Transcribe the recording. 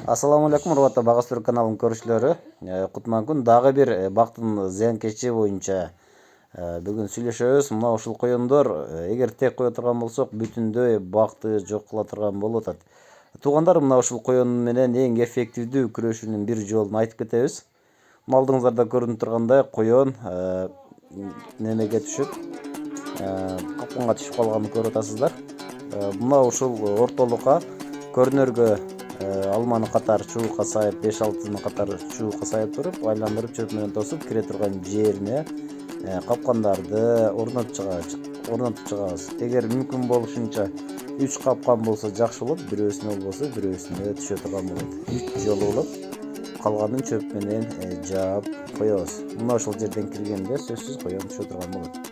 Assalamu алейкум, урматтуу Багас Түрк каналынын көрүүчүлөрү. Кутман күн дагы бир бактын зыянкечи боюнча бүгүн сүйлөшөбүз. Мына ушул коёндор эгер тек кое турган болсок, бүтүндөй бакты жок кыла турган болуп атат. Туугандар, мына ушул коён менен эң эффективдүү күрөшүүнүн бир жолун айтып кетебиз. Мына алдыңыздарда көрүнүп тургандай коён немеге түшүп, капканга түшүп калганын көрүп атасыздар. Мына ушул ортолукка көрүнөргө алманы катар чубукка сайып 5-6 катар чубукка сайып туруп, айландырып чөп менен тосуп кире турган жерине капкандарды орнотуп чыгабыз. Эгер мүмкүн болушунча 3 капкан болсо жакшы болот, бирөөсүнө болбосо бирөөсүнө түшө турган болот. 3 жолу кылып калганын чөп менен жаап коебуз. Мына ошол жерден киргенде сөзсүз коён түшө турган болот.